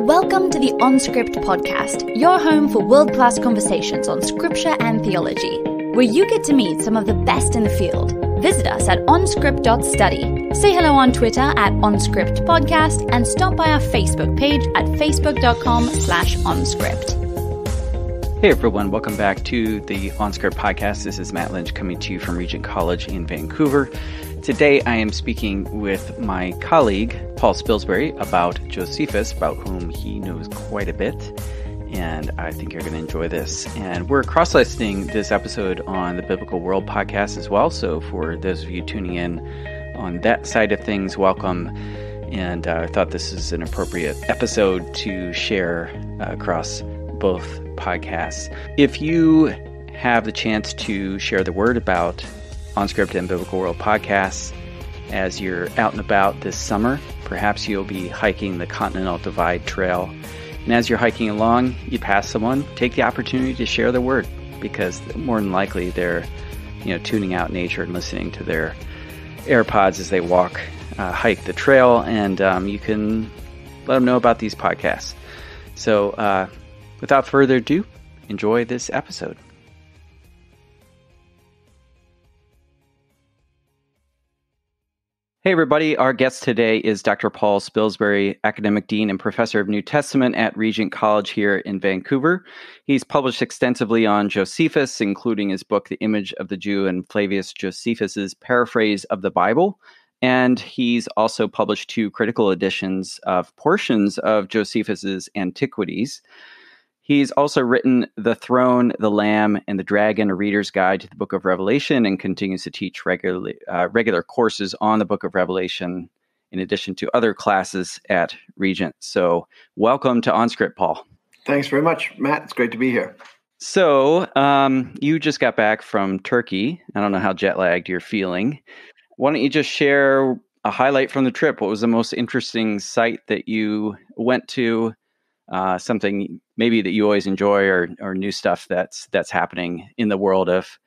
Welcome to the OnScript podcast, your home for world-class conversations on scripture and theology, where you get to meet some of the best in the field. Visit us at onscript.study. Say hello on Twitter at OnScriptPodcast and stop by our Facebook page at facebook.com/OnScript. Hey everyone, welcome back to the OnScript podcast. This is Matt Lynch coming to you from Regent College in Vancouver. Today I am speaking with my colleague, Paul Spilsbury, about Josephus, about whom he knows quite a bit, and I think you're going to enjoy this. And we're cross-listening this episode on the Biblical World podcast as well, so for those of you tuning in on that side of things, welcome. And I thought this is an appropriate episode to share across both podcasts. If you have the chance to share the word about OnScript and Biblical World podcasts as you're out and about this summer, perhaps you'll be hiking the Continental Divide Trail. And as you're hiking along, you pass someone, take the opportunity to share the word, because more than likely they're, tuning out nature and listening to their AirPods as they walk, hike the trail, and you can let them know about these podcasts. So without further ado, enjoy this episode. Hey everybody, our guest today is Dr. Paul Spilsbury, Academic Dean and Professor of New Testament at Regent College here in Vancouver. He's published extensively on Josephus, including his book, The Image of the Jew, and Flavius Josephus's Paraphrase of the Bible. And he's also published 2 critical editions of portions of Josephus's Antiquities. He's also written The Throne, the Lamb, and the Dragon, a Reader's Guide to the Book of Revelation, and continues to teach regular courses on the Book of Revelation, in addition to other classes at Regent. So welcome to OnScript, Paul. Thanks very much, Matt. It's great to be here. So you just got back from Turkey. I don't know how jet-lagged you're feeling. Why don't you just share a highlight from the trip? What was the most interesting site that you went to? Something maybe that you always enjoy, or new stuff that's happening in the world of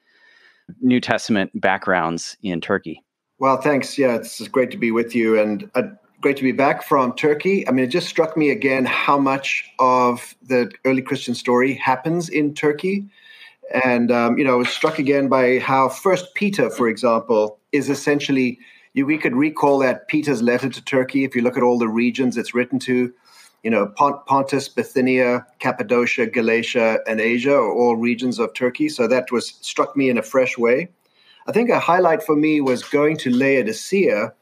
New Testament backgrounds in Turkey. Well, thanks. Yeah, it's great to be with you, and great to be back from Turkey. I mean, it just struck me again how much of the early Christian story happens in Turkey. And, I was struck again by how First Peter, for example, is essentially, we could recall that Peter's letter to Turkey. If you look at all the regions it's written to, Pontus, Bithynia, Cappadocia, Galatia, and Asia are all regions of Turkey. So that struck me in a fresh way. I think a highlight for me was going to Laodicea,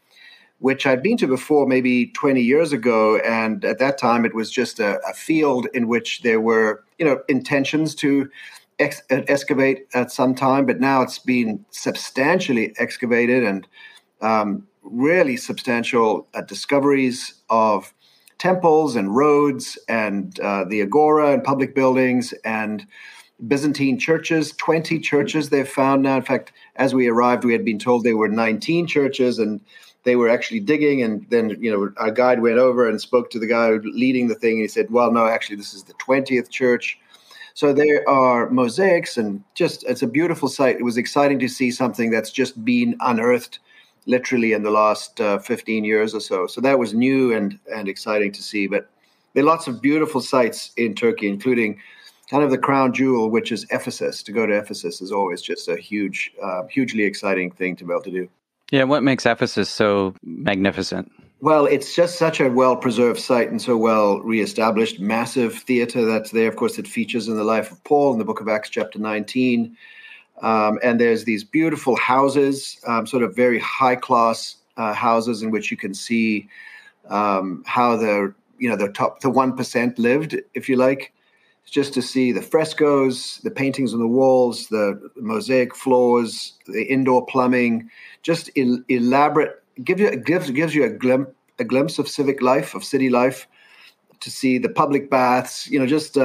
which I'd been to before maybe 20 years ago. And at that time, it was just a field in which there were, intentions to excavate at some time. But now it's been substantially excavated, and really substantial discoveries of temples and roads and the agora and public buildings and Byzantine churches, 20 churches they've found now. In fact, as we arrived, we had been told there were 19 churches, and they were actually digging. And then, our guide went over and spoke to the guy leading the thing. And he said, well, no, actually, this is the 20th church. So there are mosaics, and it's a beautiful sight. It was exciting to see something that's just been unearthed literally in the last 15 years or so. So that was new and exciting to see. But there are lots of beautiful sites in Turkey, including kind of the crown jewel, which is Ephesus. To go to Ephesus is always just a hugely exciting thing to be able to do. Yeah, what makes Ephesus so magnificent? Well, it's just such a well-preserved site and so well reestablished. Massive theater that's there. Of course, it features in the life of Paul in the book of Acts chapter 19. And there's these beautiful houses, sort of very high-class houses in which you can see how the 1% lived, if you like. Just to see the frescoes, the paintings on the walls, the mosaic floors, the indoor plumbing, just elaborate. Gives you a glimpse of civic life, of city life. To see the public baths, just.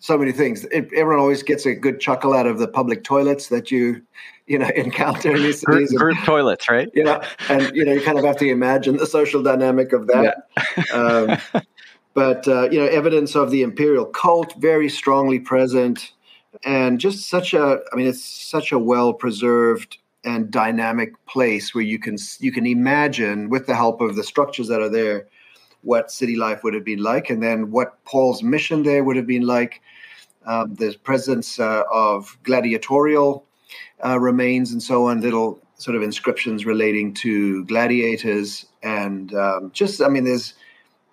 So many things. Everyone always gets a good chuckle out of the public toilets that you encounter in these cities. Group toilets, right? Yeah, and you kind of have to imagine the social dynamic of that. Yeah. But evidence of the imperial cult very strongly present, and just it's such a well preserved and dynamic place where you can imagine, with the help of the structures that are there, what city life would have been like, and then what Paul's mission there would have been like. The presence of gladiatorial remains and so on, little sort of inscriptions relating to gladiators, and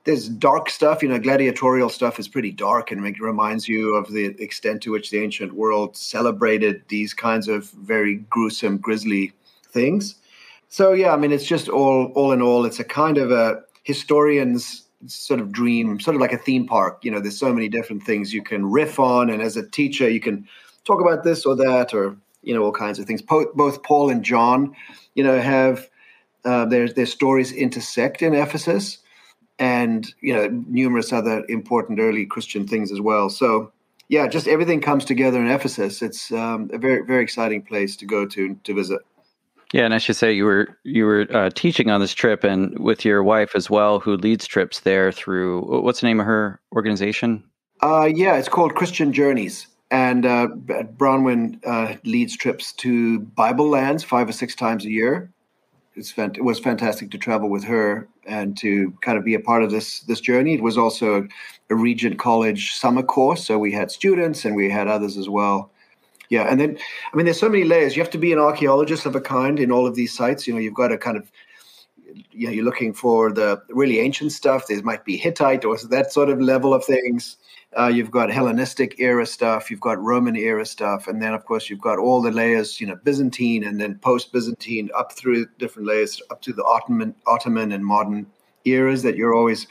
there's dark stuff. Gladiatorial stuff is pretty dark, and it reminds you of the extent to which the ancient world celebrated these kinds of very gruesome, grisly things. So yeah, it's just all in all, it's a kind of a historian's sort of dream, sort of like a theme park. There's so many different things you can riff on, and as a teacher, you can talk about this or that, or all kinds of things. Both Paul and John, have their stories intersect in Ephesus, and numerous other important early Christian things as well. So yeah, just everything comes together in Ephesus. It's a very, very exciting place to go to visit. Yeah, and I should say you were teaching on this trip, and with your wife as well, who leads trips there through, what's the name of her organization? Yeah, it's called Christian Journeys, and Bronwyn leads trips to Bible lands 5 or 6 times a year. It was fantastic to travel with her and to kind of be a part of this journey. It was also a Regent College summer course, so we had students and we had others as well. Yeah, and then, there's so many layers. You have to be an archaeologist of a kind in all of these sites. You've got to kind of, you're looking for the really ancient stuff. There might be Hittite or that sort of level of things. You've got Hellenistic era stuff. You've got Roman era stuff. And then, of course, you've got all the layers, Byzantine and then post-Byzantine up through different layers up to the Ottoman and modern eras that you're always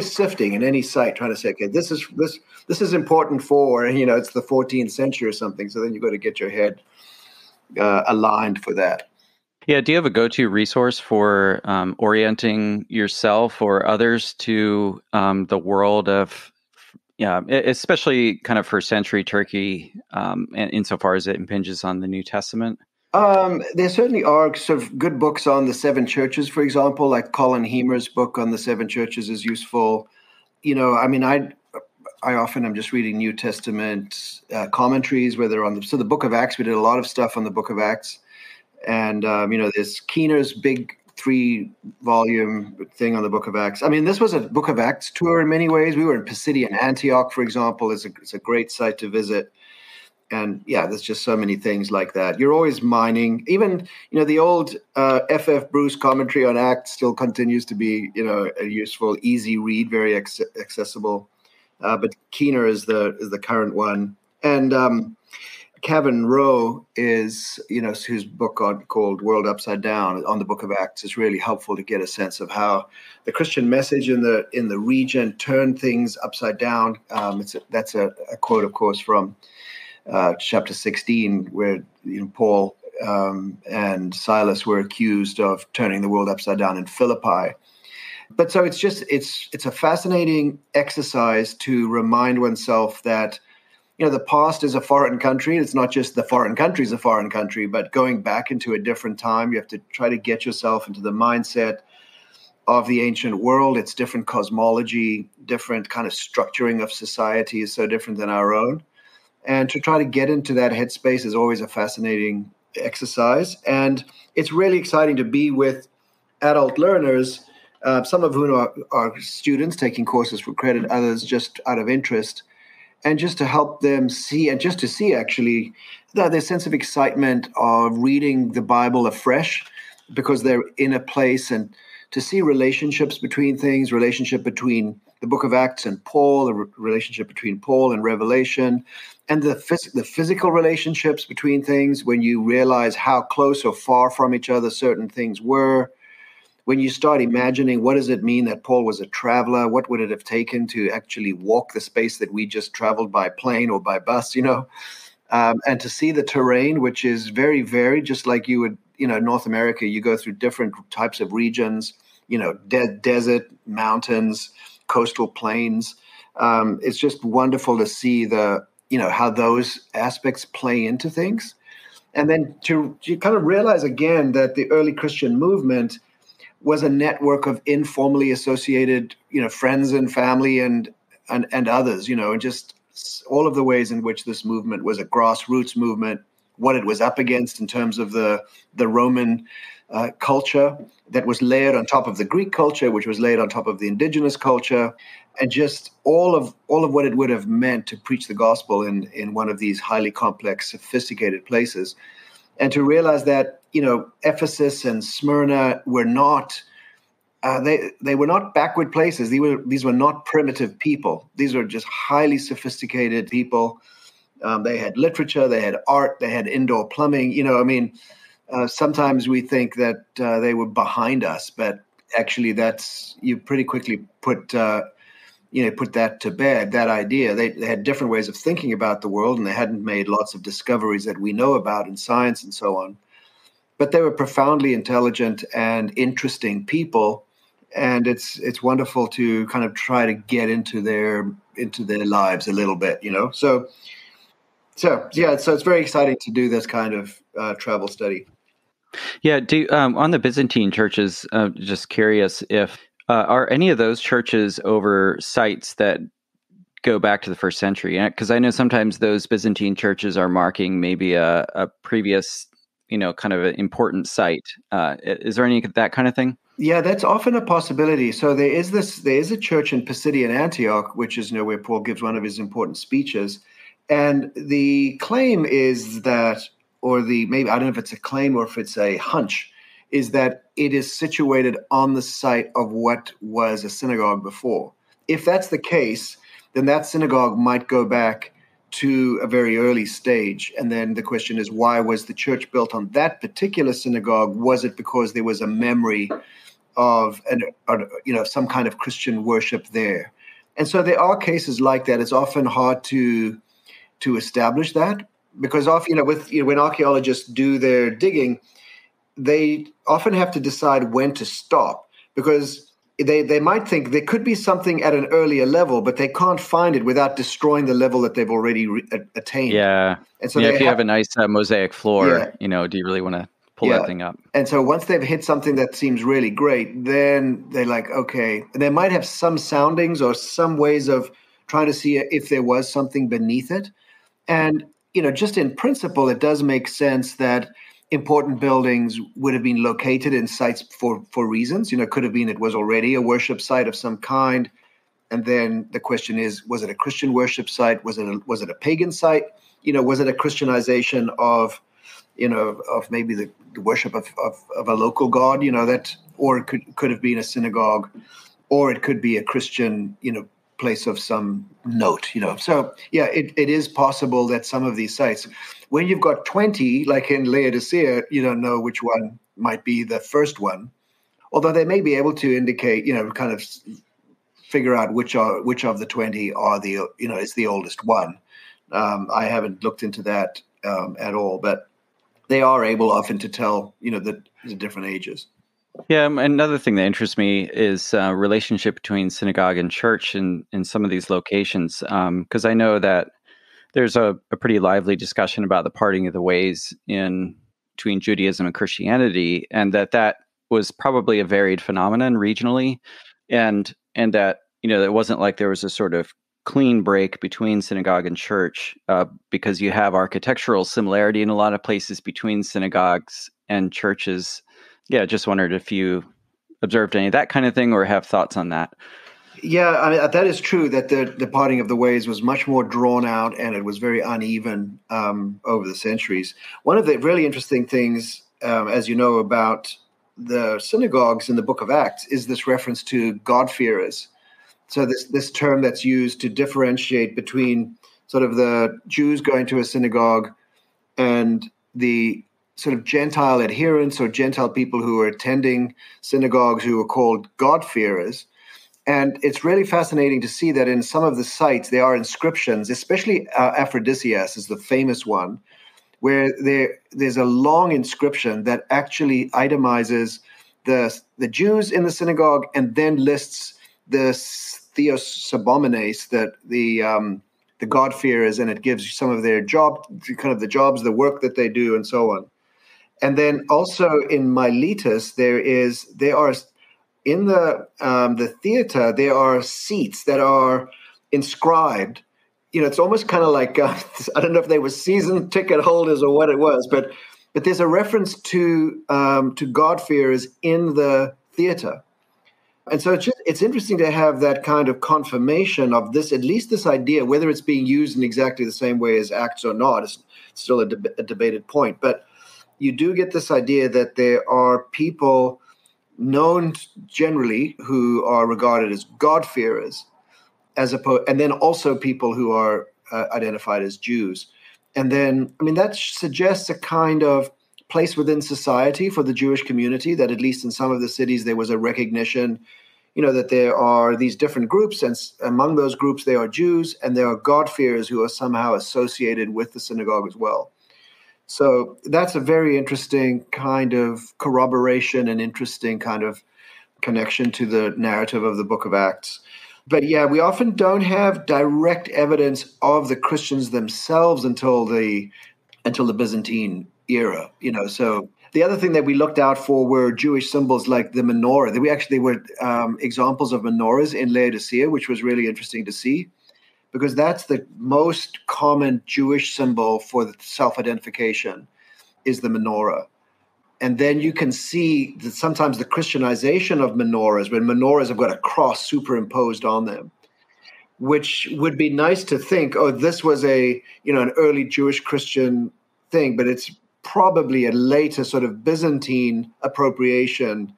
sifting in any site, trying to say, okay, this is important for, it's the 14th century or something. So then you've got to get your head aligned for that. Yeah. Do you have a go-to resource for orienting yourself or others to the world of, especially kind of first century Turkey, and insofar as it impinges on the New Testament? There certainly are sort of good books on the 7 churches, for example, like Colin Hemer's book on the 7 churches is useful. I often am just reading New Testament commentaries, whether on the Book of Acts. We did a lot of stuff on the Book of Acts, and there's Keener's big 3-volume thing on the Book of Acts. This was a Book of Acts tour in many ways. We were in Pisidian Antioch, for example. It's a great site to visit. And yeah, there's just so many things like that. You're always mining. Even, the old F.F. Bruce commentary on Acts still continues to be, a useful, easy read, very accessible. But Keener is the current one. And Kevin Rowe is, whose book called World Upside Down on the Book of Acts is really helpful to get a sense of how the Christian message in the region turned things upside down. That's a quote, of course, from chapter 16, where Paul and Silas were accused of turning the world upside down in Philippi. But so it's a fascinating exercise to remind oneself that the past is a foreign country. It's not just the foreign country is a foreign country, but going back into a different time, you have to try to get yourself into the mindset of the ancient world. It's different cosmology, different kind of structuring of society is so different than our own. And to try to get into that headspace is always a fascinating exercise. And it's really exciting to be with adult learners, some of whom are students taking courses for credit, others just out of interest, and just to help them see, and just to see actually their sense of excitement of reading the Bible afresh because they're in a place, and to see relationships between things, relationship between the Book of Acts and Paul, the relationship between Paul and Revelation, and the physical relationships between things when you realize how close or far from each other certain things were. When you start imagining what does it mean that Paul was a traveler, what would it have taken to actually walk the space that we just traveled by plane or by bus, and to see the terrain, which is very varied, just like you would, North America, you go through different types of regions, desert, mountains, coastal plains. It's just wonderful to see how those aspects play into things. And then to kind of realize again that the early Christian movement was a network of informally associated, friends and family and others, and just all of the ways in which this movement was a grassroots movement, what it was up against in terms of the Roman culture that was layered on top of the Greek culture, which was layered on top of the indigenous culture, and just all of what it would have meant to preach the gospel in one of these highly complex, sophisticated places. And to realize that, Ephesus and Smyrna were not, they were not backward places. These were not primitive people. These were just highly sophisticated people. They had literature, they had art, they had indoor plumbing. Sometimes we think that they were behind us, but actually you pretty quickly put that to bed, that idea. They had different ways of thinking about the world, and they hadn't made lots of discoveries that we know about in science and so on. But they were profoundly intelligent and interesting people, and it's wonderful to kind of try to get into their lives a little bit, So it's very exciting to do this kind of travel study. Yeah. On the Byzantine churches, just curious if are any of those churches over sites that go back to the first century? Because I know sometimes those Byzantine churches are marking maybe a previous, kind of an important site. Is there any that kind of thing? Yeah, that's often a possibility. So there is a church in Pisidian Antioch, which is where Paul gives one of his important speeches. And the claim is that, maybe I don't know if it's a claim or if it's a hunch, is that it is situated on the site of what was a synagogue before. If that's the case, then that synagogue might go back to a very early stage. And then the question is, why was the church built on that particular synagogue? Was it because there was a memory of some kind of Christian worship there? And so there are cases like that. It's often hard to establish that, because often, when archaeologists do their digging, they often have to decide when to stop, because they might think there could be something at an earlier level, but they can't find it without destroying the level that they've already attained. Yeah. And so if you have a nice mosaic floor, do you really want to pull that thing up? And so once they've hit something that seems really great, then they're like, okay. And they might have some soundings or some ways of trying to see if there was something beneath it. And, just in principle, it does make sense that important buildings would have been located in sites for reasons. Could have been it was already a worship site of some kind. And then the question is, was it a Christian worship site? Was it a pagan site? Was it a Christianization of maybe the worship of a local god, or it could have been a synagogue, or it could be a Christian, place of some note, So, it is possible that some of these sites, when you've got 20, like in Laodicea, you don't know which one might be the first one, although they may be able to indicate, kind of figure out which of the 20 are is the oldest one. I haven't looked into that at all, but they are able often to tell, the different ages. Yeah, another thing that interests me is relationship between synagogue and church in some of these locations, because I know that there's a pretty lively discussion about the parting of the ways between Judaism and Christianity, and that was probably a varied phenomenon regionally, and that it wasn't like there was a sort of clean break between synagogue and church, because you have architectural similarity in a lot of places between synagogues and churches. Yeah, just wondered if you observed any of that kind of thing or have thoughts on that. Yeah, I mean, that is true, that the parting of the ways was much more drawn out and it was very uneven over the centuries. One of the really interesting things, as you know, about the synagogues in the book of Acts is this reference to God-fearers. So this term that's used to differentiate between sort of the Jews going to a synagogue and the sort of Gentile adherents or Gentile people who are attending synagogues who are called God-fearers. And it's really fascinating to see that in some of the sites there are inscriptions, especially Aphrodisias is the famous one, where there's a long inscription that actually itemizes the Jews in the synagogue and then lists the Theosabomenes, that the God-fearers, and it gives some of their job, kind of the jobs, the work that they do, and so on. And then also in Miletus, there are in the theater, there are seats that are inscribed. It's almost kind of like I don't know if they were season ticket holders or what it was, but but there's a reference to God-fearers in the theater. And so it's interesting to have that kind of confirmation of this, at least this idea, whether it's being used in exactly the same way as Acts or not, is still a debated point. But you do get this idea that there are people known generally who are regarded as God-fearers, and then also people who are identified as Jews. And then, that suggests a kind of place within society for the Jewish community, that at least in some of the cities there was a recognition, that there are these different groups, and among those groups there are Jews, and there are God-fearers who are somehow associated with the synagogue as well. So that's a very interesting kind of corroboration and interesting kind of connection to the narrative of the Book of Acts. But yeah, we often don't have direct evidence of the Christians themselves until the Byzantine era, So the other thing that we looked out for were Jewish symbols like the menorah. There were examples of menorahs in Laodicea, which was really interesting to see, because that's the most common Jewish symbol for self-identification is the menorah. And then you can see that sometimes the Christianization of menorahs, when menorahs have got a cross superimposed on them, which would be nice to think, this was an early Jewish Christian thing, but it's probably a later sort of Byzantine appropriation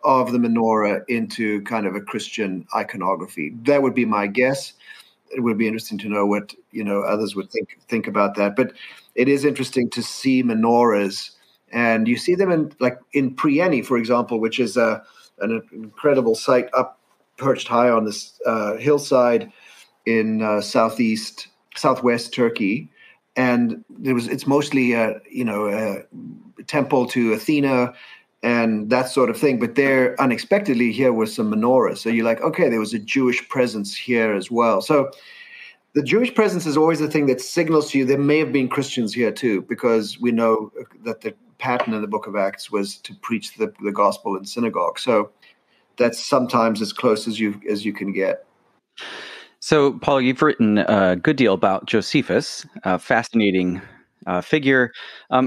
of the menorah into kind of a Christian iconography. That would be my guess. It would be interesting to know what others would think about that. But it is interesting to see menorahs, and you see them in Priene, for example, which is an incredible site up perched high on this hillside in southwest Turkey. And it's mostly a temple to Athena and that sort of thing. But there, unexpectedly, here was some menorahs. So you're like, okay, there was a Jewish presence here as well. So the Jewish presence is always the thing that signals to you there may have been Christians here too, because we know that the pattern in the Book of Acts was to preach the gospel in synagogue. So that's sometimes as close as you can get. So, Paul, you've written a good deal about Josephus, a fascinating figure.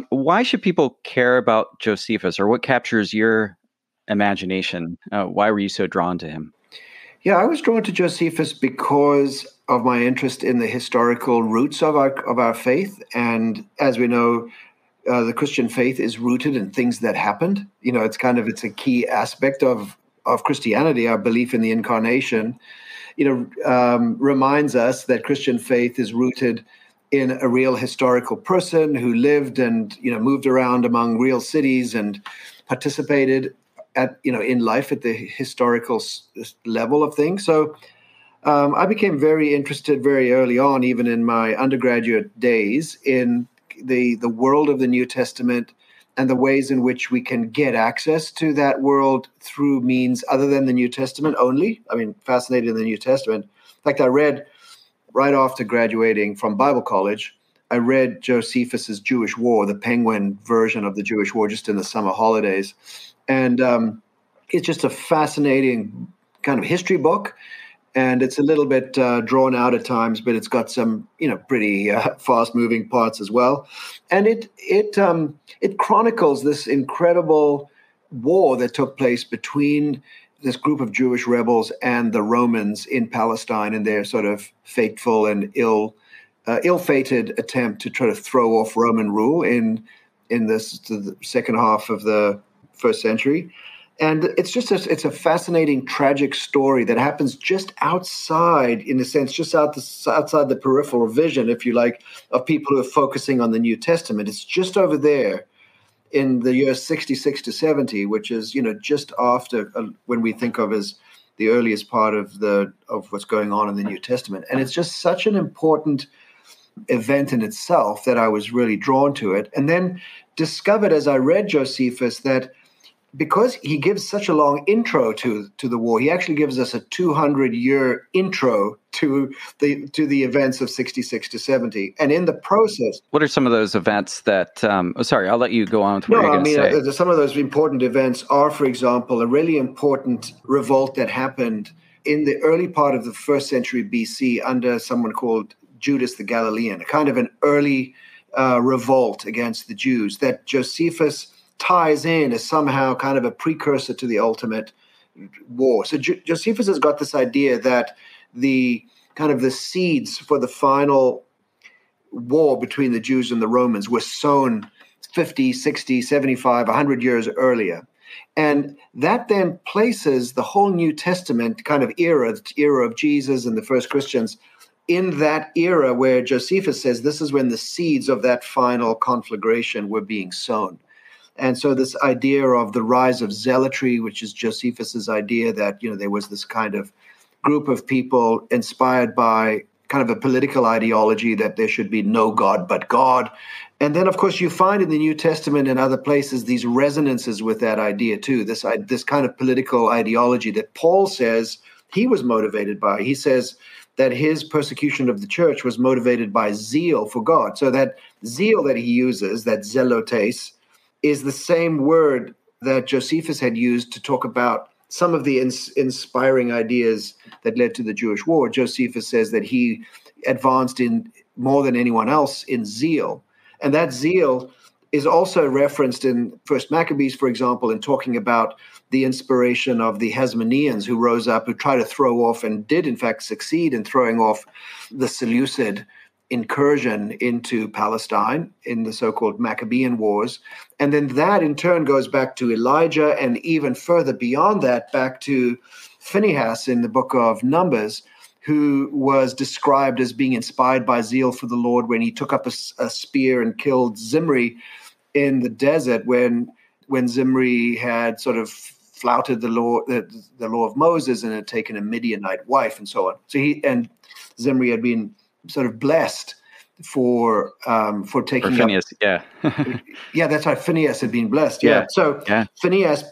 Why should people care about Josephus, or what captures your imagination? Why were you so drawn to him? Yeah, I was drawn to Josephus because of my interest in the historical roots of our faith. And as we know, the Christian faith is rooted in things that happened. It's a key aspect of Christianity, our belief in the incarnation. Reminds us that Christian faith is rooted in a real historical person who lived and, moved around among real cities and participated in life at the historical level of things. So I became very interested very early on, even in my undergraduate days, in the world of the New Testament and the ways in which we can get access to that world through means other than the New Testament only. Fascinated in the New Testament. In fact, I read right after graduating from Bible college, I read Josephus's Jewish War, the Penguin version of the Jewish War, just in the summer holidays. And it's just a fascinating kind of history book. And it's a little bit drawn out at times, but it's got some, pretty fast-moving parts as well. And it chronicles this incredible war that took place between this group of Jewish rebels and the Romans in Palestine, and their sort of fateful and ill-fated attempt to try to throw off Roman rule in the second half of the first century. And it's a fascinating, tragic story that happens just outside, in a sense, just outside the peripheral vision, if you like, of people who are focusing on the New Testament. It's just over there in the years 66 to 70, which is, just after when we think of as the earliest part of what's going on in the New Testament. And it's just such an important event in itself that I was really drawn to it. And then discovered as I read Josephus that because he gives such a long intro to the war, he actually gives us a 200-year intro to the events of 66 to 70. And in the process... What are some of those events that... sorry, I'll let you go on with what you're going to say. Some of those important events are, for example, a really important revolt that happened in the early part of the first century BC under someone called Judas the Galilean, a kind of an early revolt against the Jews, that Josephus ties in as somehow kind of a precursor to the ultimate war. So Josephus has got this idea that the seeds for the final war between the Jews and the Romans were sown 50, 60, 75, 100 years earlier. And that then places the whole New Testament kind of era, the era of Jesus and the first Christians, in that era where Josephus says this is when the seeds of that final conflagration were being sown. And so this idea of the rise of zealotry, which is Josephus's idea that, there was this kind of group of people inspired by kind of a political ideology that there should be no God but God. And then, of course, you find in the New Testament and other places these resonances with that idea too, this kind of political ideology that Paul says he was motivated by. He says that his persecution of the church was motivated by zeal for God. So that zeal that he uses, that zelotes, is the same word that Josephus had used to talk about some of the inspiring ideas that led to the Jewish war. Josephus says that he advanced in more than anyone else in zeal. And that zeal is also referenced in First Maccabees, for example, in talking about the inspiration of the Hasmoneans who rose up, who tried to throw off and did, in fact, succeed in throwing off the Seleucid incursion into Palestine in the so-called Maccabean Wars. And then that in turn goes back to Elijah, and even further beyond that, back to Phinehas in the book of Numbers, who was described as being inspired by zeal for the Lord when he took up a spear and killed Zimri in the desert when Zimri had sort of flouted the law of Moses and had taken a Midianite wife and so on. So Zimri had been sort of blessed for taking Phineas, up. Yeah, that's right. Phineas had been blessed. Yeah. So Phineas,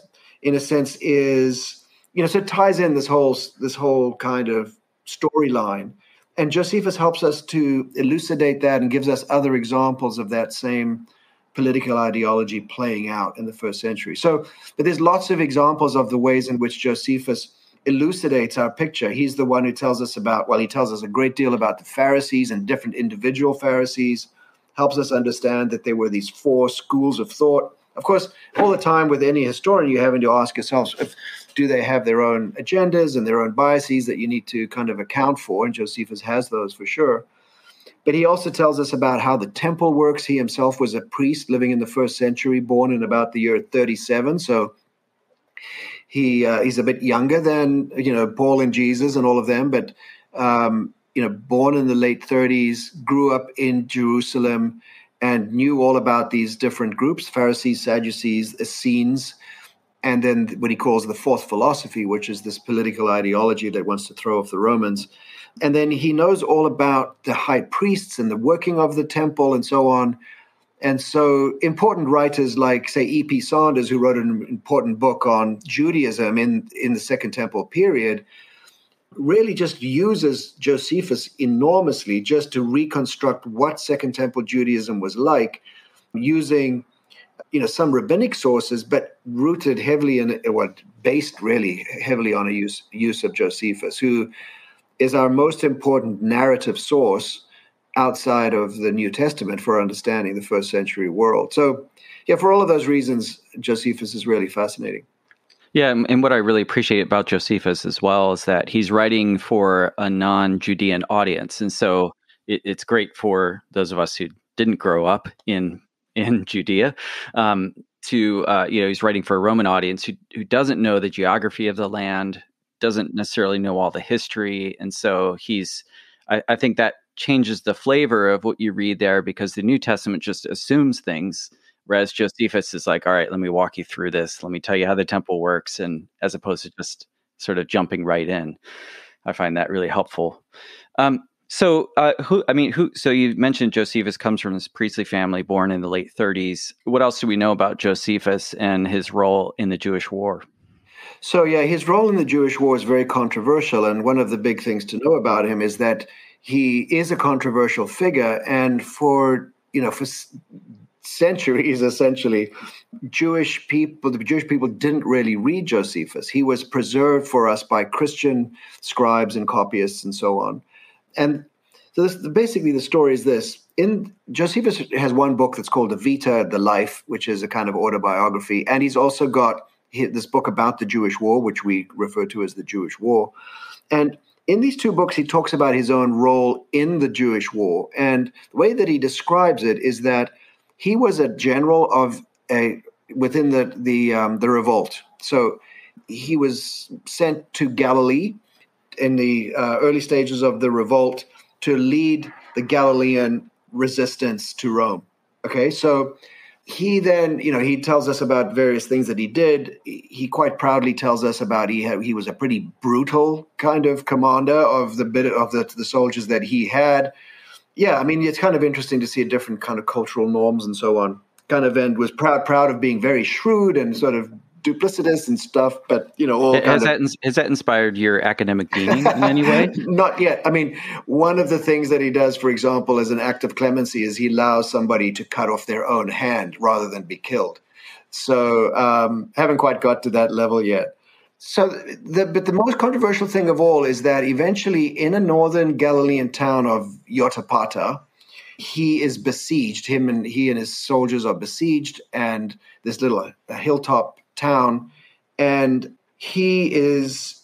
in a sense, is so it ties in this whole kind of storyline, and Josephus helps us to elucidate that and gives us other examples of that same political ideology playing out in the first century. So, but there's lots of examples of the ways in which Josephus elucidates our picture. He's the one who tells us he tells us a great deal about the Pharisees and different individual Pharisees, helps us understand that there were these four schools of thought. Of course, all the time with any historian, you're having to ask yourselves, do they have their own agendas and their own biases that you need to kind of account for? And Josephus has those for sure. But he also tells us about how the temple works. He himself was a priest living in the first century, born in about the year 37. So he's a bit younger than, Paul and Jesus and all of them, but, born in the late 30s, grew up in Jerusalem and knew all about these different groups, Pharisees, Sadducees, Essenes, and then what he calls the fourth philosophy, which is this political ideology that wants to throw off the Romans. And then he knows all about the high priests and the working of the temple and so on. And so important writers like, say, E.P. Sanders, who wrote an important book on Judaism in the Second Temple period, really just uses Josephus enormously just to reconstruct what Second Temple Judaism was like, using some rabbinic sources, but rooted heavily based really heavily on a use of Josephus, who is our most important narrative source outside of the New Testament for understanding the first century world. So, for all of those reasons, Josephus is really fascinating. Yeah, and what I really appreciate about Josephus as well is that he's writing for a non-Judean audience. And so it's great for those of us who didn't grow up in Judea he's writing for a Roman audience who doesn't know the geography of the land, doesn't necessarily know all the history. And so I think that changes the flavor of what you read there, because the New Testament just assumes things, whereas Josephus is like, all right, let me walk you through this. Let me tell you how the temple works, and as opposed to just sort of jumping right in. I find that really helpful. So you mentioned Josephus comes from this priestly family born in the late 30s. What else do we know about Josephus and his role in the Jewish war? So, his role in the Jewish war is very controversial. And one of the big things to know about him is that he is a controversial figure. And for centuries, essentially, the Jewish people didn't really read Josephus. He was preserved for us by Christian scribes and copyists and so on. And so basically the story is this. Josephus has one book that's called the Vita, the Life, which is a kind of autobiography. And he's also got this book about the Jewish War, which we refer to as the Jewish War. And in these two books, he talks about his own role in the Jewish War. And the way that he describes it is that he was a general within the revolt. So he was sent to Galilee in the early stages of the revolt to lead the Galilean resistance to Rome. Okay, so he then, he tells us about various things that he did. He quite proudly tells us about he was a pretty brutal kind of commander of the soldiers that he had. Yeah, I mean, it's kind of interesting to see a different kind of cultural norms and so on. Kind of, and was proud of being very shrewd and sort of duplicitous and stuff, but has that inspired your academic leaning in any way? Not yet. I mean, one of the things that he does, for example, as an act of clemency, is he allows somebody to cut off their own hand rather than be killed. So haven't quite got to that level yet. So, but the most controversial thing of all is that eventually, in a northern Galilean town of Jotapata, he is besieged. He and his soldiers are besieged, and this little hilltop town, and he is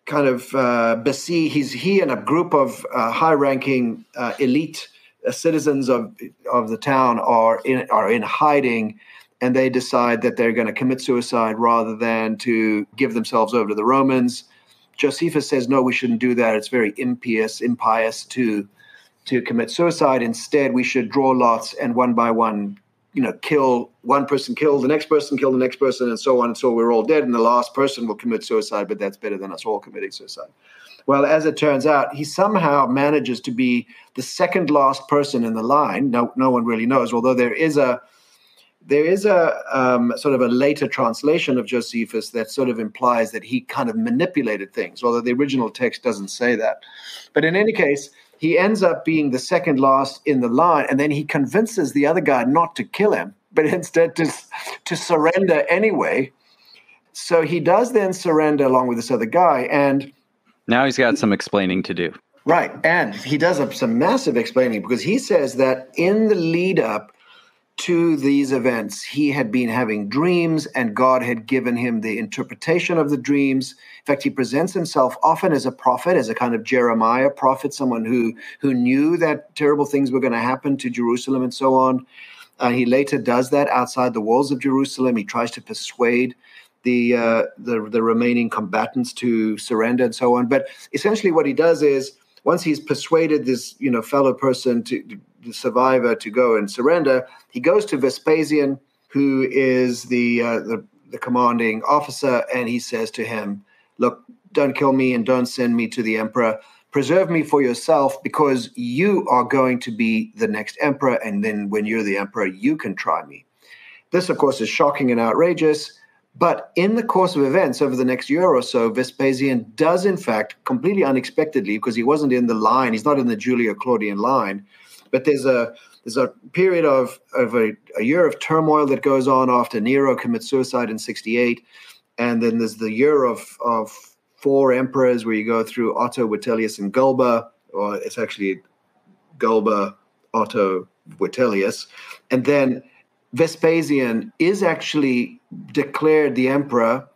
kind of besieged. He and a group of high-ranking elite citizens of the town are in hiding, and they decide that they're going to commit suicide rather than to give themselves over to the Romans. Josephus says, no, we shouldn't do that. It's very impious to commit suicide. Instead, we should draw lots and one by one, kill one person, kill the next person, and so on. And so we're all dead, and the last person will commit suicide, but that's better than us all committing suicide. Well, as it turns out, he somehow manages to be the second last person in the line. No one really knows, although there is a sort of a later translation of Josephus that sort of implies that he kind of manipulated things, although the original text doesn't say that. But in any case, he ends up being the second last in the line, and then he convinces the other guy not to kill him, but instead to surrender anyway. So he does then surrender along with this other guy, and now he's got some explaining to do. Right, and he does some massive explaining, because he says that in the lead up to these events, he had been having dreams, and God had given him the interpretation of the dreams. In fact, he presents himself often as a prophet, as a kind of Jeremiah prophet, someone who knew that terrible things were going to happen to Jerusalem and so on. He later does that outside the walls of Jerusalem. He tries to persuade the remaining combatants to surrender and so on. But essentially what he does is, once he's persuaded this fellow person, the survivor, to go and surrender, he goes to Vespasian, who is the commanding officer, and he says to him, look, don't kill me and don't send me to the emperor. Preserve me for yourself, because you are going to be the next emperor, and then when you're the emperor, you can try me. This, of course, is shocking and outrageous. But in the course of events over the next year or so, Vespasian does, in fact, completely unexpectedly, because he wasn't in the line, he's not in the Julio-Claudian line, but there's a period of a year of turmoil that goes on after Nero commits suicide in 68, and then there's the year of four emperors where you go through Otto, Vitellius, and Galba, or it's actually Galba, Otto, Vitellius, and then Vespasian is actually declared the emperor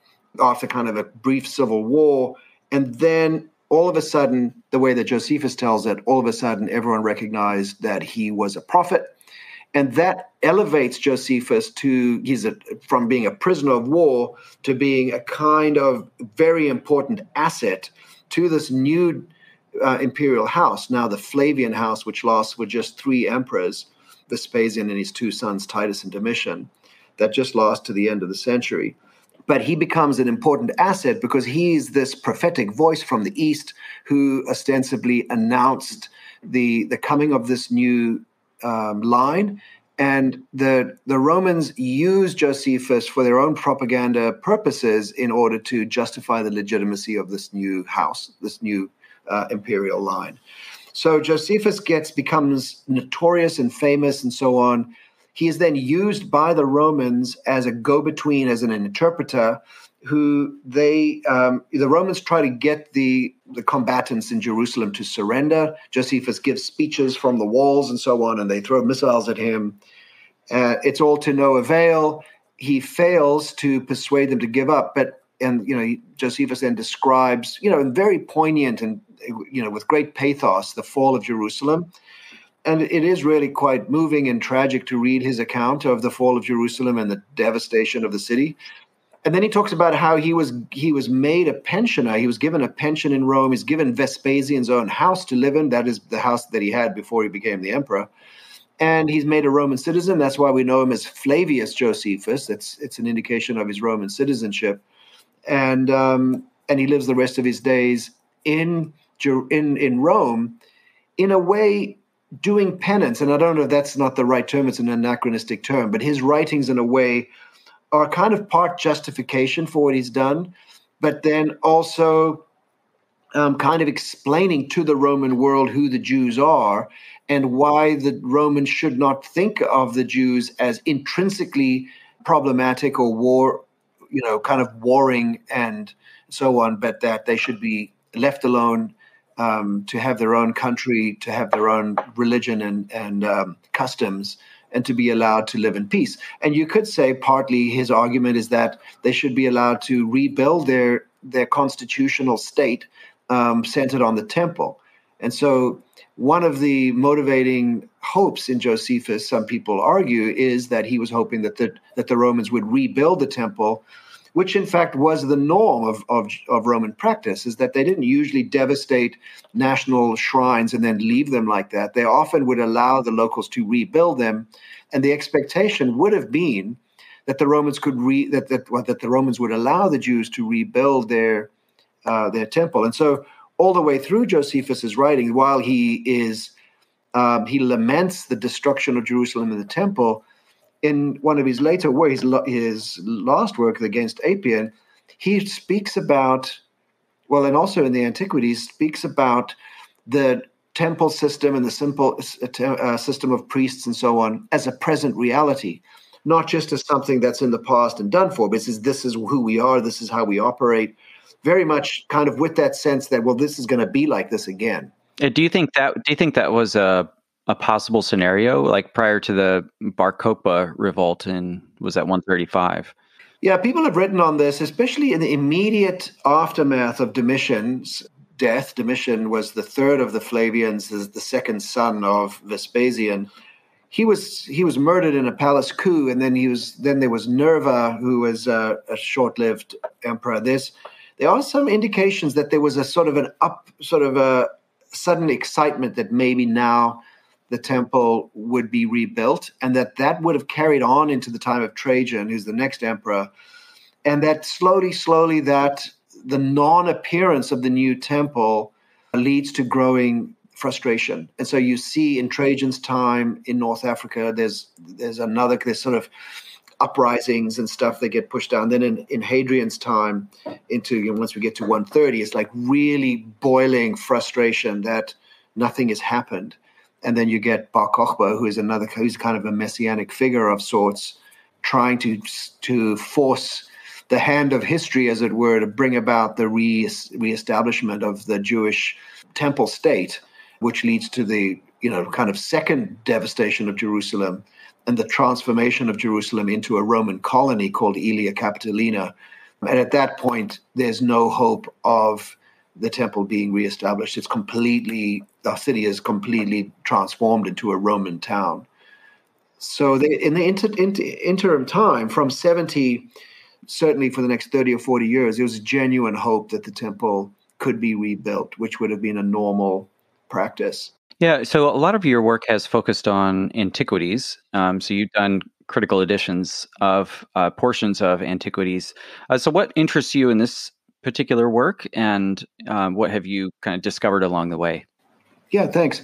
after kind of a brief civil war, and then all of a sudden, the way that Josephus tells it, all of a sudden everyone recognized that he was a prophet, and that elevates Josephus from being a prisoner of war to being a kind of very important asset to this new imperial house, now the Flavian house, which lasts with just three emperors, Vespasian and his two sons, Titus and Domitian, that just lasts to the end of the century. But he becomes an important asset because he's this prophetic voice from the East who ostensibly announced the coming of this new line. And the Romans used Josephus for their own propaganda purposes in order to justify the legitimacy of this new house, this new imperial line. So Josephus becomes notorious and famous and so on. He is then used by the Romans as a go-between, as an interpreter, who the Romans try to get the combatants in Jerusalem to surrender. Josephus gives speeches from the walls and so on, and they throw missiles at him. It's all to no avail. He fails to persuade them to give up. Josephus then describes, in very poignant and, with great pathos, the fall of Jerusalem. And it is really quite moving and tragic to read his account of the fall of Jerusalem and the devastation of the city. And then he talks about how he was made a pensioner. He was given a pension in Rome. He's given Vespasian's own house to live in. That is the house that he had before he became the emperor. And he's made a Roman citizen. That's why we know him as Flavius Josephus. It's an indication of his Roman citizenship. And he lives the rest of his days in Rome, in a way doing penance. And I don't know if that's not the right term. It's an anachronistic term. But his writings, in a way, are kind of part justification for what he's done, but then also kind of explaining to the Roman world who the Jews are and why the Romans should not think of the Jews as intrinsically problematic or kind of warring and so on, but that they should be left alone to have their own country, to have their own religion and customs, and to be allowed to live in peace. And you could say partly his argument is that they should be allowed to rebuild their constitutional state centered on the temple. And so one of the motivating hopes in Josephus, some people argue, is that he was hoping that the Romans would rebuild the temple, which in fact was the norm of Roman practice, is that they didn't usually devastate national shrines and then leave them like that. They often would allow the locals to rebuild them, and the expectation would have been that the Romans that the Romans would allow the Jews to rebuild their temple. And so all the way through Josephus's writing, while he laments the destruction of Jerusalem and the temple, in one of his later works, his last work against Appian, he speaks about, and also in the Antiquities, speaks about the temple system and the simple system of priests and so on as a present reality, not just as something that's in the past and done for, but this is who we are, this is how we operate, very much kind of with that sense that, this is going to be like this again. Do you think that was a possible scenario, like prior to the Bar Kokhba revolt was that 135? Yeah, people have written on this, especially in the immediate aftermath of Domitian's death. Domitian was the third of the Flavians, the second son of Vespasian. He was murdered in a palace coup, and then there was Nerva, who was a short-lived emperor. There are some indications that there was a sudden excitement that maybe now the temple would be rebuilt, and that would have carried on into the time of Trajan, who's the next emperor, and that slowly that the non-appearance of the new temple leads to growing frustration. And so you see in Trajan's time in North Africa, there's sort of uprisings and stuff that get pushed down. Then in Hadrian's time, once we get to 130, it's like really boiling frustration that nothing has happened. And then you get Bar Kokhba, who's kind of a messianic figure of sorts, trying to force the hand of history, as it were, to bring about the reestablishment of the Jewish temple state, which leads to the kind of second devastation of Jerusalem and the transformation of Jerusalem into a Roman colony called Aelia Capitolina. And at that point, there's no hope of the temple being reestablished. The city is completely transformed into a Roman town. So in the interim time, from 70, certainly for the next 30 or 40 years, there was a genuine hope that the temple could be rebuilt, which would have been a normal practice. Yeah, so a lot of your work has focused on Antiquities. So you've done critical editions of portions of Antiquities. So what interests you in this particular work, and what have you kind of discovered along the way? Yeah, thanks.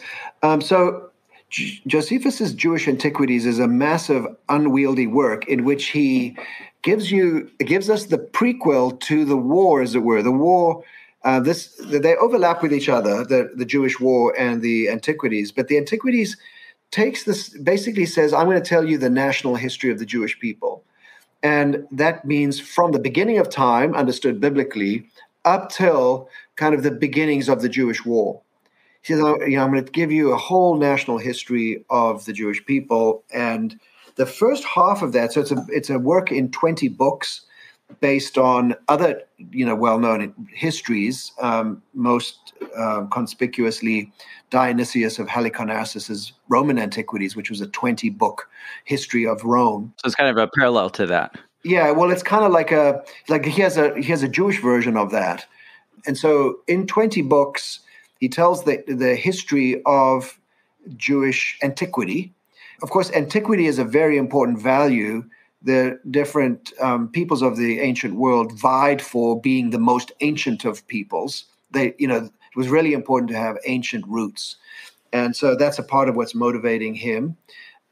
So Josephus's Jewish Antiquities is a massive, unwieldy work in which he gives us the prequel to the war, as it were. The war, they overlap with each other, the Jewish war and the Antiquities. But the Antiquities takes this, basically says, I'm going to tell you the national history of the Jewish people. And that means from the beginning of time, understood biblically, up till kind of the beginnings of the Jewish war. He says, I'm going to give you a whole national history of the Jewish people. And the first half of that, so it's a work in 20 books based on other, well-known histories, most conspicuously Dionysius of Halicarnassus's Roman Antiquities, which was a 20-book history of Rome. So it's kind of a parallel to that. Yeah, well, it's kind of like he has a Jewish version of that. And so in 20 books, he tells the history of Jewish antiquity. Of course, antiquity is a very important value. The different peoples of the ancient world vied for being the most ancient of peoples. It was really important to have ancient roots. And so that's a part of what's motivating him.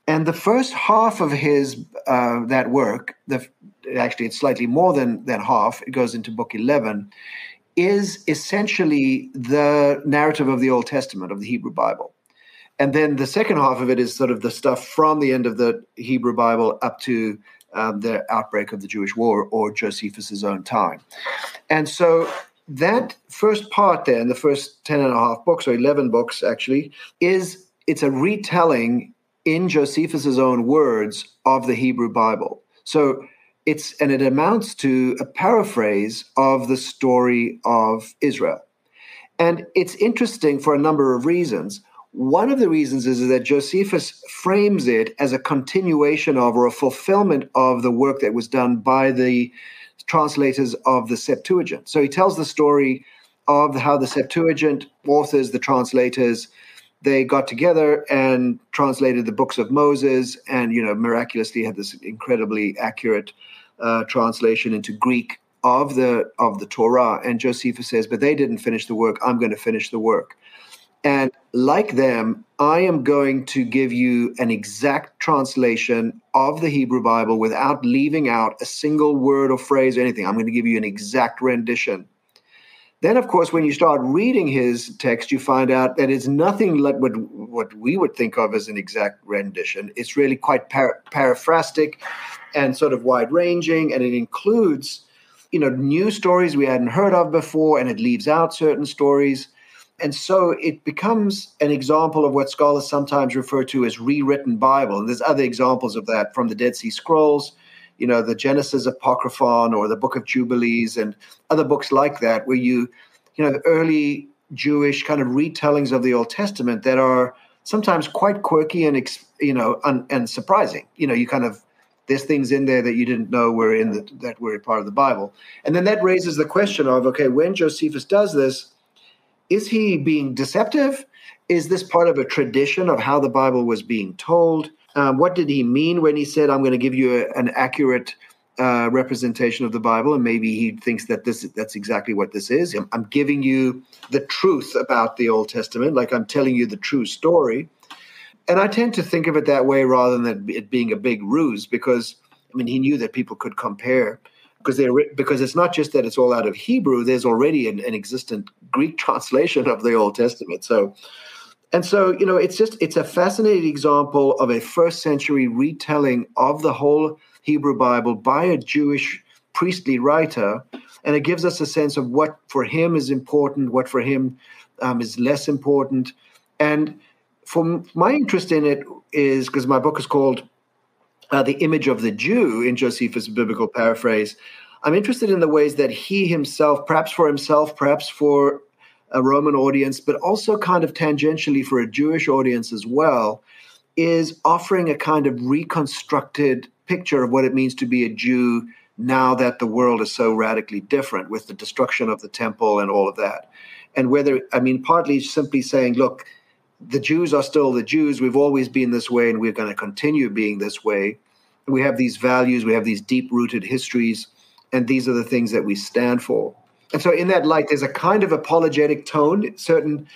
And the first half of his that work, actually it's slightly more than half, it goes into book 11, is essentially the narrative of the Old Testament, of the Hebrew Bible. And then the second half of it is sort of the stuff from the end of the Hebrew Bible up to the outbreak of the Jewish War or Josephus' own time. And so that first part there, in the first 10 and a half books, or 11 books actually, it's a retelling in Josephus' own words of the Hebrew Bible. So it amounts to a paraphrase of the story of Israel. And it's interesting for a number of reasons. One of the reasons is that Josephus frames it as a continuation of or a fulfillment of the work that was done by the translators of the Septuagint. So he tells the story of how the Septuagint authors, the translators, they got together and translated the books of Moses and, miraculously had this incredibly accurate translation into Greek of the Torah. And Josephus says, but they didn't finish the work. I'm going to finish the work. And like them, I am going to give you an exact translation of the Hebrew Bible without leaving out a single word or phrase or anything. I'm going to give you an exact rendition. Then, of course, when you start reading his text, you find out that it's nothing like what we would think of as an exact rendition. It's really quite paraphrastic and sort of wide-ranging, and it includes, new stories we hadn't heard of before, and it leaves out certain stories. And so it becomes an example of what scholars sometimes refer to as rewritten Bible. And there's other examples of that from the Dead Sea Scrolls, the Genesis Apocryphon or the Book of Jubilees and other books like that, where the early Jewish kind of retellings of the Old Testament that are sometimes quite quirky and, and surprising. There's things in there that you didn't know that were a part of the Bible. And then that raises the question of, okay, when Josephus does this, is he being deceptive? Is this part of a tradition of how the Bible was being told? What did he mean when he said, I'm going to give you an accurate representation of the Bible? And maybe he thinks that that's exactly what this is. I'm giving you the truth about the Old Testament, like I'm telling you the true story. And I tend to think of it that way rather than it being a big ruse, because, he knew that people could compare. Because it's not just that it's all out of Hebrew, there's already an existent Greek translation of the Old Testament. So it's a fascinating example of a first century retelling of the whole Hebrew Bible by a Jewish priestly writer. And it gives us a sense of what for him is important, what for him is less important. And for my interest in it is, because my book is called The Image of the Jew in Josephus' biblical paraphrase, I'm interested in the ways that he himself, perhaps for a Roman audience, but also kind of tangentially for a Jewish audience as well, is offering a kind of reconstructed picture of what it means to be a Jew now that the world is so radically different with the destruction of the temple and all of that. And partly simply saying, look, the Jews are still the Jews. We've always been this way, and we're going to continue being this way. We have these values. We have these deep-rooted histories, and these are the things that we stand for. And so in that light, there's a kind of apologetic tone. Certain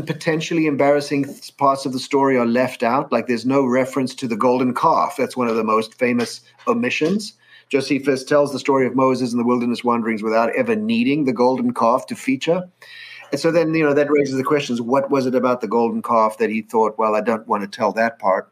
potentially embarrassing parts of the story are left out, like there's no reference to the golden calf. That's one of the most famous omissions. Josephus tells the story of Moses and the wilderness wanderings without ever needing the golden calf to feature. And so then, that raises the questions, what was it about the golden calf that he thought, well, I don't want to tell that part?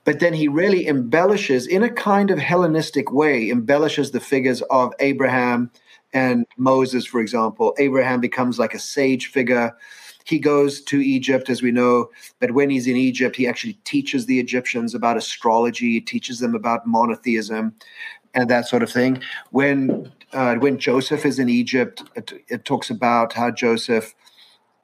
But then he really embellishes, in a kind of Hellenistic way, embellishes the figures of Abraham and Moses, for example. Abraham becomes like a sage figure. He goes to Egypt, as we know, but when he's in Egypt, he actually teaches the Egyptians about astrology, teaches them about monotheism and that sort of thing. When Joseph is in Egypt, it talks about how Joseph,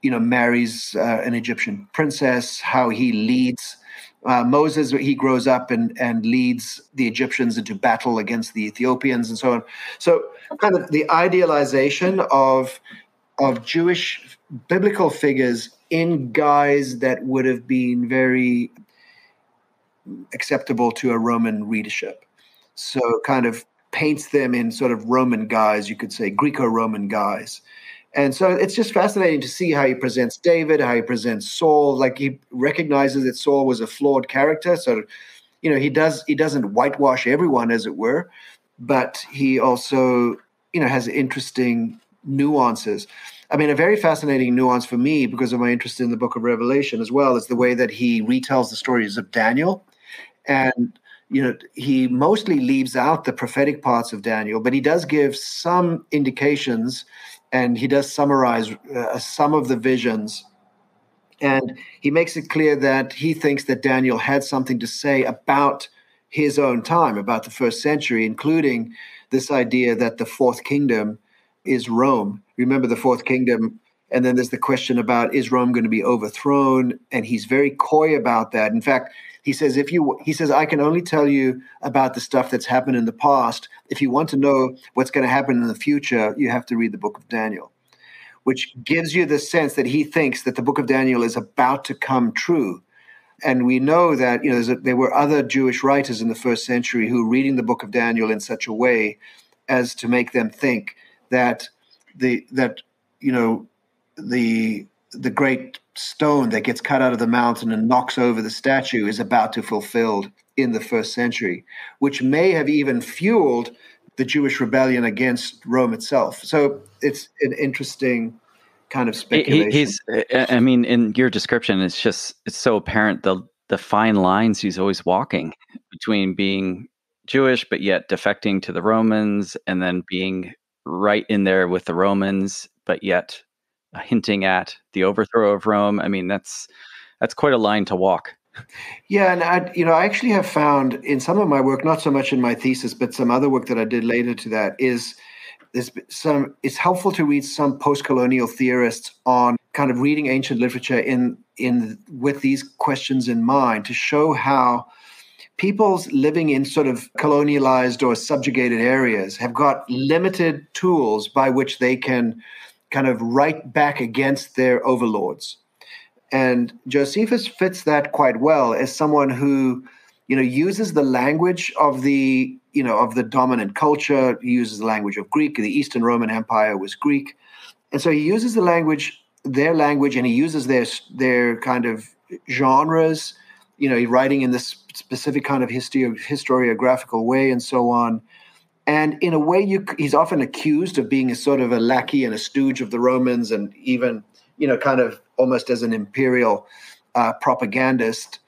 marries an Egyptian princess, how he leads Moses. He grows up and leads the Egyptians into battle against the Ethiopians and so on. So kind of the idealization of Jewish biblical figures in guise that would have been very acceptable to a Roman readership. So kind of paints them in sort of Roman guise, you could say, Greco-Roman guise. And so it's just fascinating to see how he presents David, how he presents Saul. Like, he recognizes that Saul was a flawed character. So, he doesn't whitewash everyone, as it were, but he also, has interesting nuances. I mean, a very fascinating nuance for me, because of my interest in the book of Revelation as well, is the way that he retells the stories of Daniel. And, he mostly leaves out the prophetic parts of Daniel, but he does give some indications, and he does summarize some of the visions. And he makes it clear that he thinks that Daniel had something to say about his own time, about the first century, including this idea that the fourth kingdom is Rome. Remember the fourth kingdom, and then there's the question about, is Rome going to be overthrown? And he's very coy about that. In fact, he says, I can only tell you about the stuff that's happened in the past. If you want to know what's going to happen in the future, you have to read the book of Daniel, which gives you the sense that he thinks that the book of Daniel is about to come true. And we know that there were other Jewish writers in the first century who were reading the book of Daniel in such a way as to make them think that the great stone that gets cut out of the mountain and knocks over the statue is about to be fulfilled in the first century, which may have even fueled the Jewish rebellion against Rome itself. So it's an interesting kind of speculation. In your description, it's so apparent the fine lines he's always walking between being Jewish but yet defecting to the Romans, and then being right in there with the Romans but yet hinting at the overthrow of Rome. I mean, that's quite a line to walk. Yeah, and I actually have found in some of my work, not so much in my thesis, but some other work that I did later to that, it's helpful to read some postcolonial theorists on kind of reading ancient literature in with these questions in mind, to show how peoples living in sort of colonialized or subjugated areas have got limited tools by which they can kind of write back against their overlords. And Josephus fits that quite well as someone who, uses the language of the dominant culture. He uses the language of Greek. The Eastern Roman Empire was Greek. And so he uses their language, and he uses their kind of genres, writing in this specific kind of historiographical way and so on. And in a way, he's often accused of being a sort of a lackey and a stooge of the Romans, and even, kind of almost as an imperial propagandist.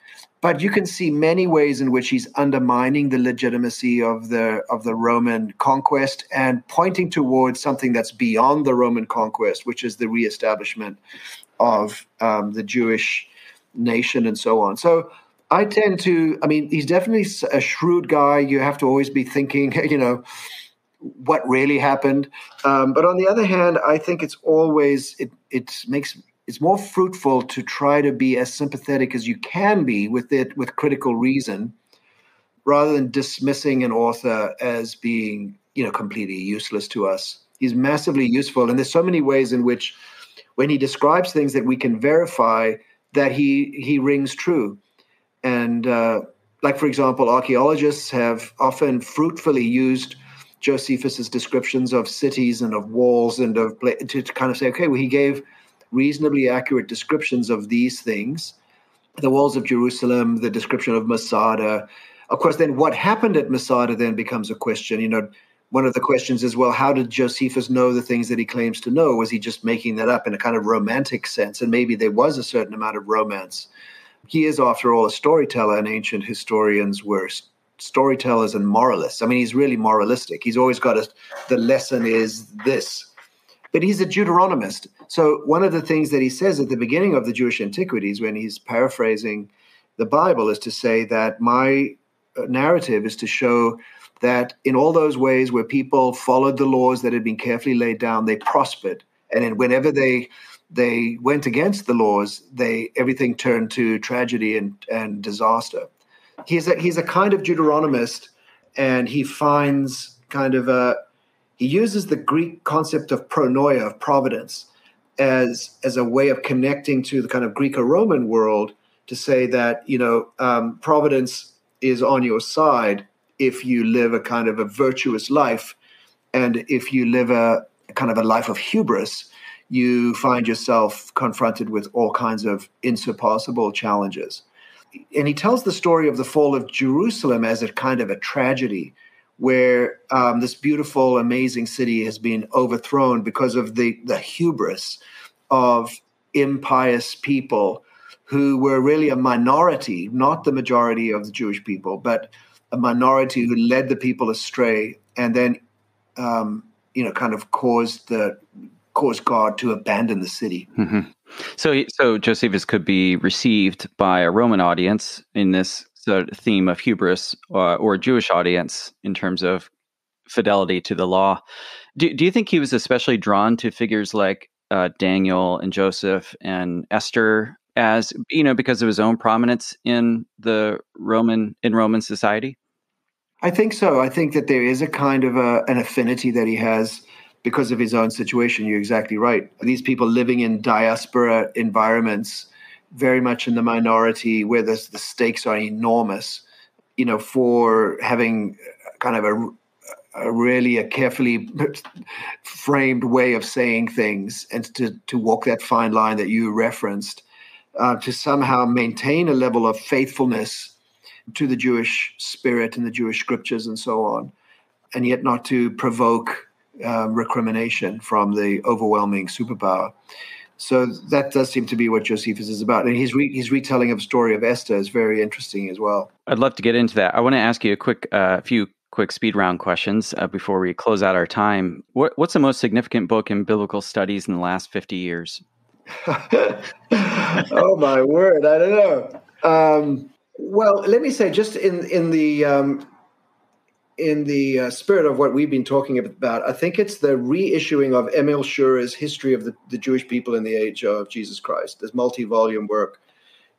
But you can see many ways in which he's undermining the legitimacy of the Roman conquest and pointing towards something that's beyond the Roman conquest, which is the reestablishment of the Jewish nation and so on. So I tend to, he's definitely a shrewd guy. You have to always be thinking, what really happened. But on the other hand, I think it's always, it's more fruitful to try to be as sympathetic as you can be with it, with critical reason, rather than dismissing an author as being, completely useless to us. He's massively useful. And there's so many ways in which, when he describes things that we can verify, that he rings true. And like, for example, archaeologists have often fruitfully used Josephus's descriptions of cities and of walls and to kind of say, okay, well, he gave reasonably accurate descriptions of these things, the walls of Jerusalem, the description of Masada. Of course, then what happened at Masada then becomes a question. One of the questions is, well, how did Josephus know the things that he claims to know? Was he just making that up in a kind of romantic sense? And maybe there was a certain amount of romance. He is, after all, a storyteller, and ancient historians were storytellers and moralists. I mean, he's really moralistic. He's always got the lesson is this. But he's a Deuteronomist. So one of the things that he says at the beginning of the Jewish Antiquities, when he's paraphrasing the Bible, is to say that my narrative is to show that in all those ways where people followed the laws that had been carefully laid down, they prospered. And then whenever they went against the laws, everything turned to tragedy and disaster. He's a kind of Deuteronomist, and he finds he uses the Greek concept of pronoia, of providence, as a way of connecting to the kind of Greco-Roman world to say that, providence is on your side if you live a kind of a virtuous life. And if you live a kind of a life of hubris, you find yourself confronted with all kinds of insurpassable challenges. And he tells the story of the fall of Jerusalem as a kind of a tragedy, where this beautiful, amazing city has been overthrown because of the hubris of impious people who were really a minority, not the majority of the Jewish people, but a minority who led the people astray, and then kind of caused God to abandon the city. Mm-hmm. So Josephus could be received by a Roman audience in this sort of theme of hubris, or a Jewish audience in terms of fidelity to the law. Do you think he was especially drawn to figures like Daniel and Joseph and Esther, as because of his own prominence in Roman society? I think so. I think that there is a kind of an affinity that he has because of his own situation. You're exactly right. These people living in diaspora environments, very much in the minority, where the stakes are enormous, for having kind of a carefully framed way of saying things, and to walk that fine line that you referenced, to somehow maintain a level of faithfulness to the Jewish spirit and the Jewish scriptures and so on, and yet not to provoke recrimination from the overwhelming superpower. So that does seem to be what Josephus is about. And his retelling of the story of Esther is very interesting as well. I'd love to get into that. I want to ask you a few quick speed round questions before we close out our time. What's the most significant book in biblical studies in the last 50 years? Oh, my word. I don't know. Well, let me say, just in the spirit of what we've been talking about, I think it's the reissuing of Emil Schurer's History of the Jewish People in the Age of Jesus Christ, this multi-volume work,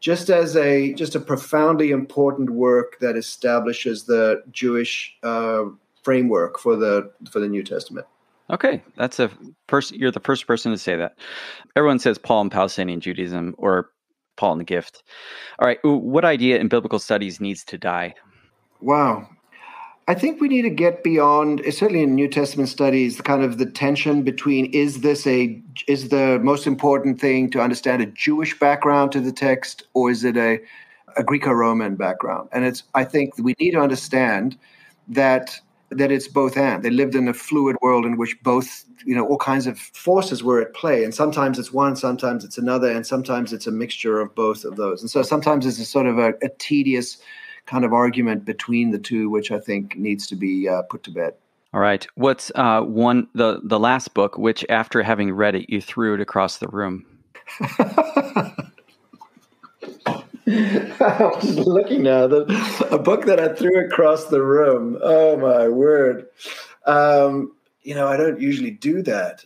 just a profoundly important work that establishes the Jewish framework for the New Testament. Okay, you're the first person to say that. Everyone says Paul and Palestinian Judaism, or Paul and the Gift. All right, what idea in biblical studies needs to die? Wow. I think we need to get beyond, certainly in New Testament studies, the tension between is the most important thing to understand a Jewish background to the text, or is it a Greco-Roman background? And I think we need to understand that it's both and. They lived in a fluid world in which both, all kinds of forces were at play. And sometimes it's one, sometimes it's another, and sometimes it's a mixture of both of those. And so sometimes it's a sort of a tedious kind of argument between the two, which I think needs to be put to bed. All right. What's the last book, which after having read it, you threw it across the room? I'm just looking now. A book that I threw across the room. Oh, my word. I don't usually do that.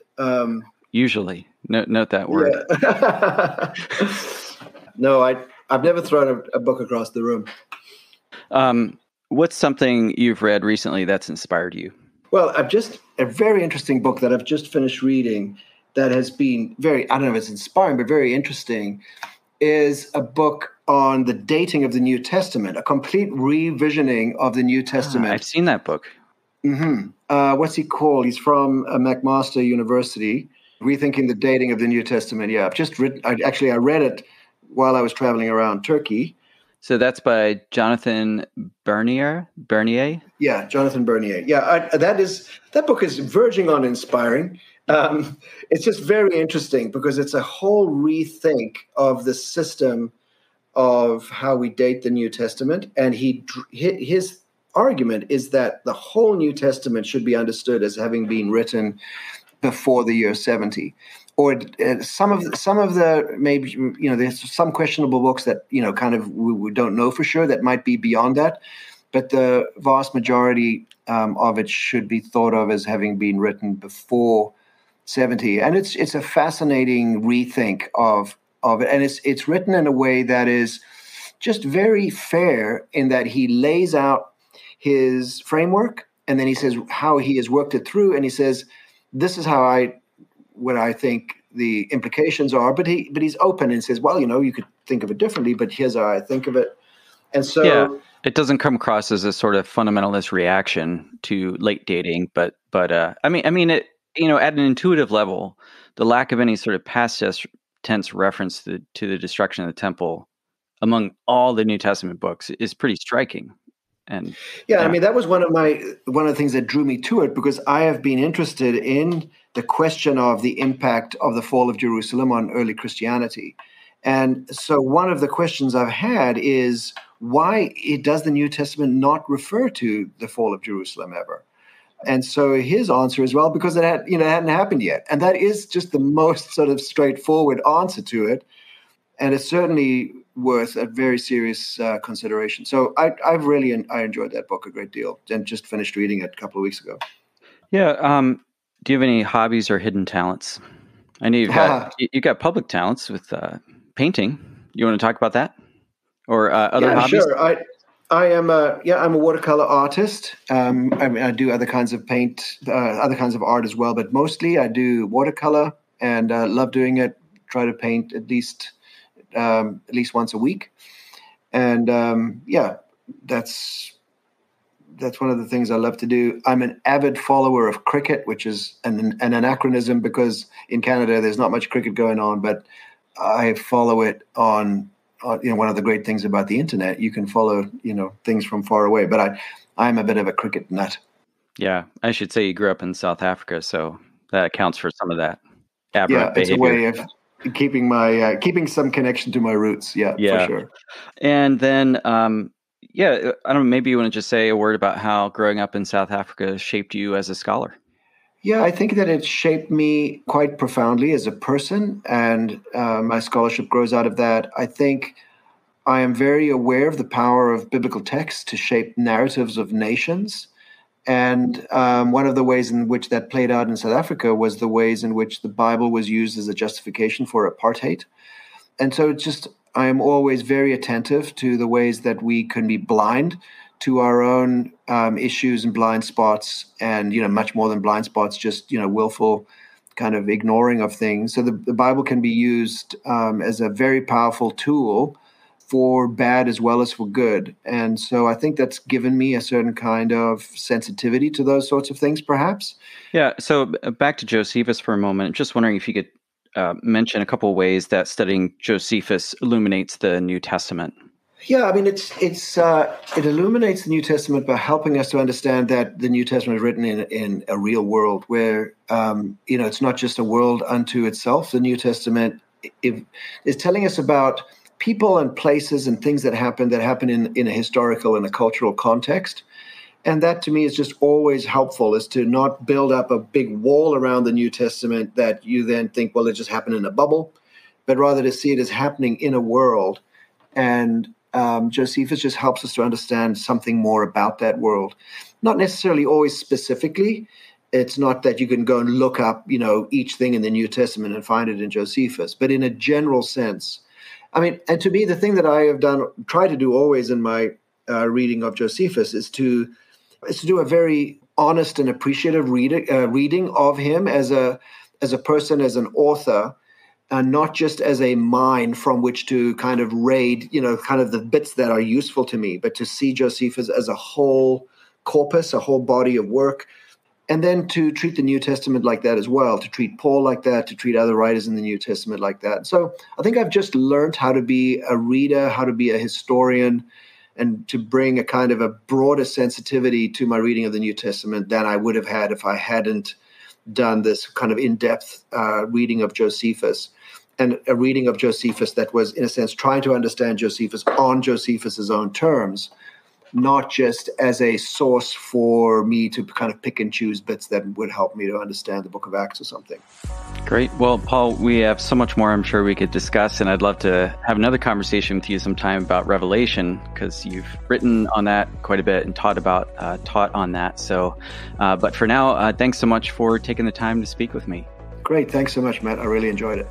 Usually. Note that word. Yeah. No, I've never thrown a book across the room. What's something you've read recently that's inspired you? Well, a very interesting book that I've just finished reading that has been I don't know if it's inspiring, but very interesting, is a book on the dating of the New Testament, a complete revisioning of the New Testament. I've seen that book. Mm-hmm. What's he called? He's from McMaster University, Rethinking the Dating of the New Testament. Yeah, I read it while I was traveling around Turkey. So that's by Jonathan Bernier? Yeah, Jonathan Bernier. Yeah, that book is verging on inspiring. It's just very interesting because it's a whole rethink of the system of how we date the New Testament, and his argument is that the whole New Testament should be understood as having been written before the year 70. Or some of the maybe, there's some questionable books that, kind of we don't know for sure that might be beyond that, but the vast majority of it should be thought of as having been written before 70. And it's a fascinating rethink of it, and it's written in a way that is just very fair in that he lays out his framework, and then he says how he has worked it through, and he says, this is what I think the implications are, but he's open and says, well, you could think of it differently, but here's how I think of it. And so it doesn't come across as a sort of fundamentalist reaction to late dating, but I mean it, at an intuitive level, the lack of any sort of past tense reference to the destruction of the temple among all the New Testament books is pretty striking. And I mean, that was one of the things that drew me to it, because I have been interested in the question of the impact of the fall of Jerusalem on early Christianity. And so one of the questions I've had is, why does the New Testament not refer to the fall of Jerusalem ever? And so his answer is, well, because it hadn't happened yet. And that is just the most sort of straightforward answer to it. And it's certainly worth a very serious consideration. So I enjoyed that book a great deal, and just finished reading it a couple of weeks ago. Yeah. Do you have any hobbies or hidden talents? I know you've got public talents with painting. You want to talk about that, or other hobbies? Sure. I'm a watercolor artist. I do other kinds of other kinds of art as well, but mostly I do watercolor, and love doing it. Try to paint at least once a week. And that's one of the things I love to do. I'm an avid follower of cricket, which is an anachronism, because in Canada there's not much cricket going on, but I follow it on one of the great things about the internet. You can follow, things from far away, but I'm a bit of a cricket nut. Yeah. I should say you grew up in South Africa, so that accounts for some of that aberrant behavior. It's a way of keeping some connection to my roots. Yeah, for sure. And then, I don't know, maybe you want to just say a word about how growing up in South Africa shaped you as a scholar. Yeah, I think that it shaped me quite profoundly as a person, and my scholarship grows out of that. I think I am very aware of the power of biblical text to shape narratives of nations. And one of the ways in which that played out in South Africa was the ways in which the Bible was used as a justification for apartheid. And so I am always very attentive to the ways that we can be blind to our own issues and blind spots, and, much more than blind spots, just, willful kind of ignoring of things. So the Bible can be used as a very powerful tool for bad as well as for good. And so I think that's given me a certain kind of sensitivity to those sorts of things, perhaps. Yeah. So back to Josephus for a moment. Just wondering if you could mention a couple of ways that studying Josephus illuminates the New Testament. Yeah, I mean, it illuminates the New Testament by helping us to understand that the New Testament is written in a real world where, it's not just a world unto itself. The New Testament is telling us about people and places and things that happen in a historical and a cultural context. And that, to me, is just always helpful, is to not build up a big wall around the New Testament that you then think, well, it just happened in a bubble, but rather to see it as happening in a world. And Josephus just helps us to understand something more about that world. Not necessarily always specifically. It's not that you can go and look up, each thing in the New Testament and find it in Josephus, but in a general sense. I mean, and to me, the thing that I have tried to do always in my reading of Josephus is to do a very honest and appreciative reading of him as a person, as an author, and not just as a mind from which to kind of raid, kind of the bits that are useful to me, but to see Josephus as a whole corpus, a whole body of work. And then to treat the New Testament like that as well, to treat Paul like that, to treat other writers in the New Testament like that. So I think I've just learned how to be a reader, how to be a historian, and to bring a kind of a broader sensitivity to my reading of the New Testament than I would have had if I hadn't done this kind of in-depth reading of Josephus. and a reading of Josephus that was, in a sense, trying to understand Josephus on Josephus's own terms, not just as a source for me to kind of pick and choose bits that would help me to understand the book of Acts or something. Great. Well, Paul, we have so much more I'm sure we could discuss, and I'd love to have another conversation with you sometime about Revelation, because you've written on that quite a bit and taught on that. So, but for now, thanks so much for taking the time to speak with me. Great. Thanks so much, Matt. I really enjoyed it.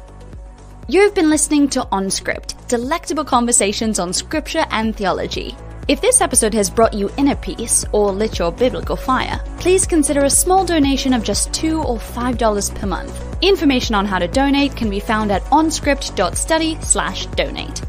You've been listening to OnScript, delectable conversations on scripture and theology. If this episode has brought you inner peace or lit your biblical fire, please consider a small donation of just $2 or $5 per month. Information on how to donate can be found at onscript.study/donate.